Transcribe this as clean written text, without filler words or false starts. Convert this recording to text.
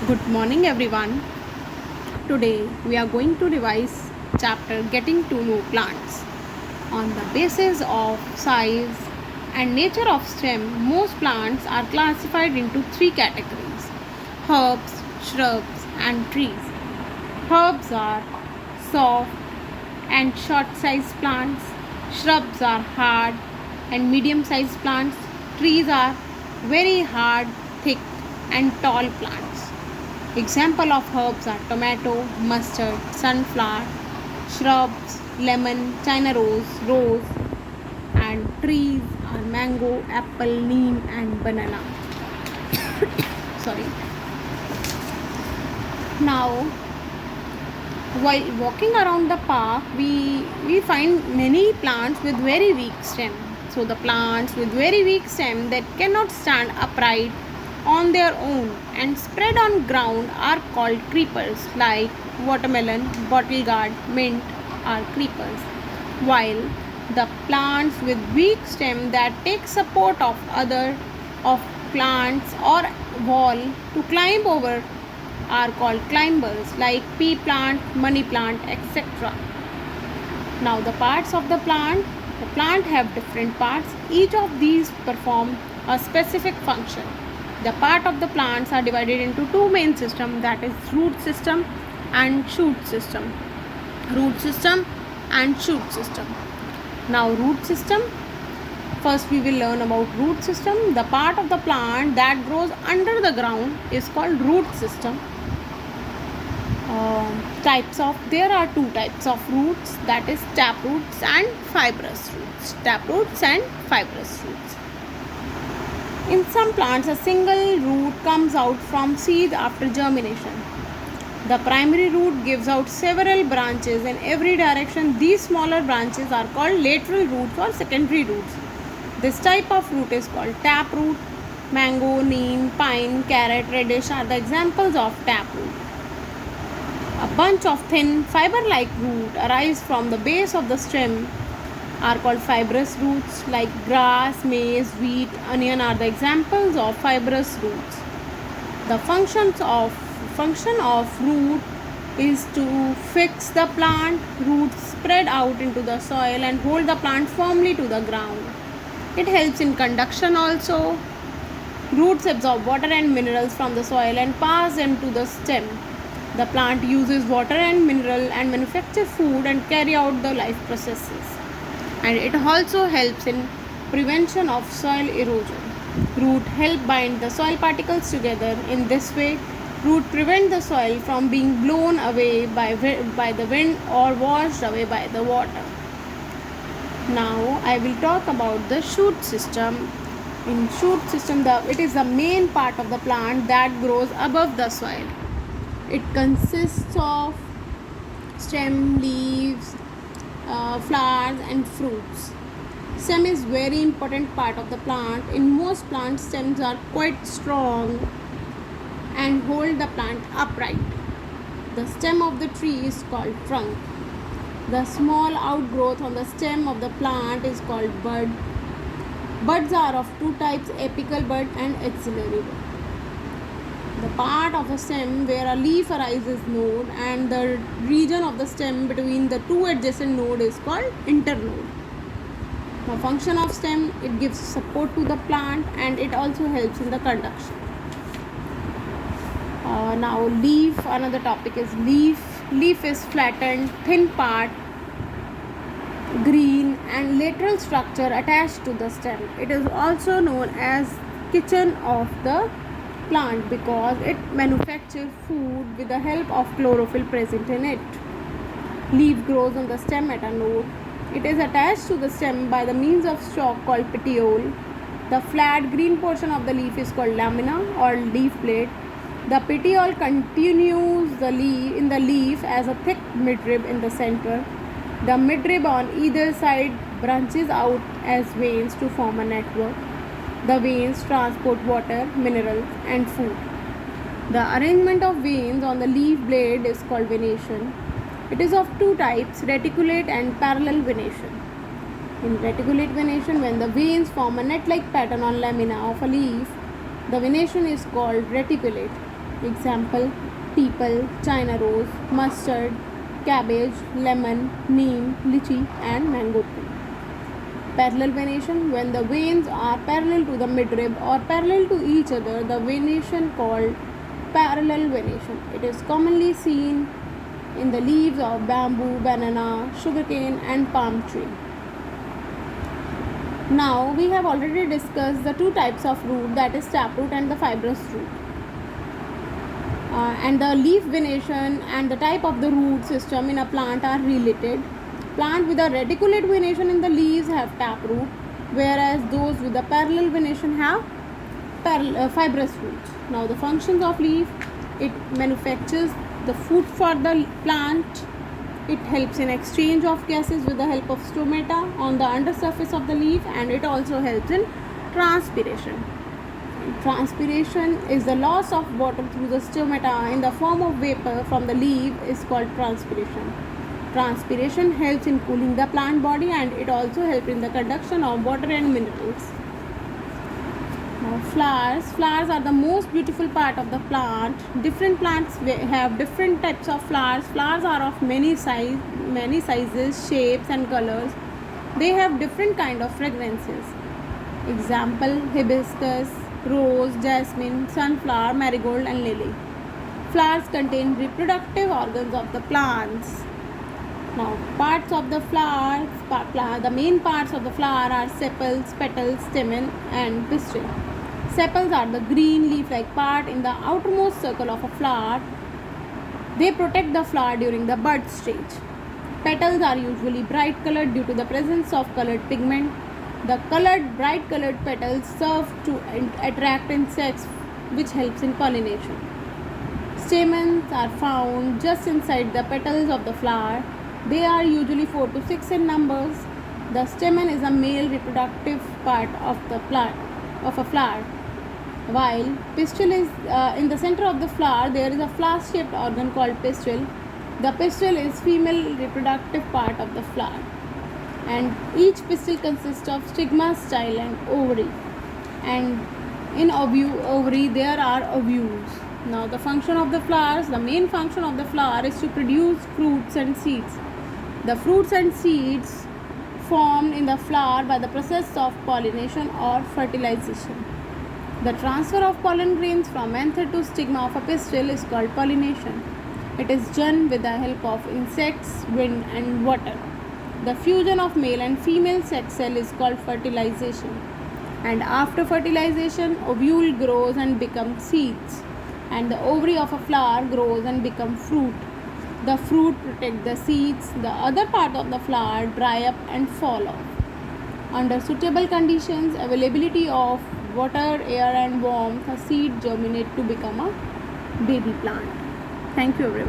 Good morning, everyone. Today we are going to revise chapter Getting to Know Plants. On the basis of size and nature of stem, most plants are classified into three categories: herbs, shrubs, and trees. Herbs are soft and short sized plants, shrubs are hard and medium sized plants, trees are very hard, thick, and tall plants. Example of herbs are tomato, mustard, sunflower, shrubs, lemon, china rose, and trees are mango, apple, neem, and banana. Sorry. Now, while walking around the park, we find many plants with very weak stem. So the plants with very weak stem that cannot stand upright on their own and spread on ground are called creepers, like watermelon, bottle gourd, mint are creepers, while the plants with weak stem that take support of other of plants or wall to climb over are called climbers, like pea plant, money plant, etc. Now the parts of the plant have different parts. Each of these perform a specific function. The part of the plants are divided into two main systems, that is root system and shoot system. Root system and shoot system. Now root system. First we will learn about root system. The part of the plant that grows under the ground is called root system. There are two types of roots, that is tap roots and fibrous roots. Tap roots and fibrous roots. In some plants, a single root comes out from seed after germination. The primary root gives out several branches in every direction. These smaller branches are called lateral roots or secondary roots. This type of root is called tap root. Mango, neem, pine, carrot, radish are the examples of tap root. A bunch of thin fiber-like root arise from the base of the stem are called fibrous roots, like grass, maize, wheat, onion are the examples of fibrous roots. The function of root is to fix the plant. Roots spread out into the soil and hold the plant firmly to the ground. It helps in conduction also. Roots absorb water and minerals from the soil and pass them to the stem. The plant uses water and mineral and manufacture food and carry out the life processes. And it also helps in prevention of soil erosion. Root help bind the soil particles together. In this way, root prevent the soil from being blown away by the wind or washed away by the water. Now I will talk about the shoot system. In shoot system, it is the main part of the plant that grows above the soil. It consists of stem, leaves, flowers and fruits. Stem is very important part of the plant. In most plants, stems are quite strong and hold the plant upright. The stem of the tree is called trunk. The small outgrowth on the stem of the plant is called bud. Buds are of two types, apical bud and axillary bud. The part of a stem where a leaf arises node, and the region of the stem between the two adjacent nodes is called internode. The function of stem, it gives support to the plant and it also helps in the conduction. Now leaf, another topic is leaf. Leaf is flattened, thin part, green and lateral structure attached to the stem. It is also known as kitchen of the plant because it manufactures food with the help of chlorophyll present in it. Leaf grows on the stem at a node. It is attached to the stem by the means of stalk called petiole. The flat green portion of the leaf is called lamina or leaf blade. The petiole continues in the leaf as a thick midrib in the center. The midrib on either side branches out as veins to form a network. The veins transport water, minerals and food. The arrangement of veins on the leaf blade is called venation. It is of two types, reticulate and parallel venation. In reticulate venation, when the veins form a net-like pattern on lamina of a leaf, the venation is called reticulate. Example: people, China rose, mustard, cabbage, lemon, neem, lychee, and mango tree. Parallel venation: when the veins are parallel to the midrib or parallel to each other, the venation called parallel venation. It is commonly seen in the leaves of bamboo, banana, sugarcane, and palm tree. Now we have already discussed the two types of root, that is taproot and the fibrous root. And the leaf venation and the type of the root system in a plant are related. Plant with a reticulate venation in the leaves have taproot, whereas those with a parallel venation have fibrous roots. Now the functions of leaf: it manufactures the food for the plant, it helps in exchange of gases with the help of stomata on the undersurface of the leaf, and it also helps in transpiration. Transpiration is the loss of water through the stomata in the form of vapor from the leaf is called transpiration. Transpiration helps in cooling the plant body, and it also helps in the conduction of water and minerals. Now flowers. Flowers are the most beautiful part of the plant. Different plants have different types of flowers. Flowers are of many sizes, shapes, and colors. They have different kind of fragrances. Example: hibiscus, rose, jasmine, sunflower, marigold, and lily. Flowers contain reproductive organs of the plants. Now, parts of the flower, the main parts of the flower are sepals, petals, stamen, and pistil. Sepals are the green leaf-like part in the outermost circle of a flower. They protect the flower during the bud stage. Petals are usually bright colored due to the presence of colored pigment. The bright colored petals serve to attract insects, which helps in pollination. Stamens are found just inside the petals of the flower. They are usually 4 to 6 in numbers. The stamen is a male reproductive part of the plant of a flower, while pistil is in the center of the flower. There is a flask-shaped organ called pistil. The pistil is female reproductive part of the flower, and each pistil consists of stigma, style, and ovary. And in ovary there are ovules. Now the function of the flowers. The main function of the flower is to produce fruits and seeds. The fruits and seeds formed in the flower by the process of pollination or fertilization. The transfer of pollen grains from anther to stigma of a pistil is called pollination. It is done with the help of insects, wind, and water. The fusion of male and female sex cell is called fertilization. And after fertilization, ovule grows and becomes seeds, and the ovary of a flower grows and becomes fruit. The fruit protect the seeds. The other part of the flower dry up and fall off. Under suitable conditions, availability of water, air, and warmth, a seed germinate to become a baby plant. Thank you, everyone.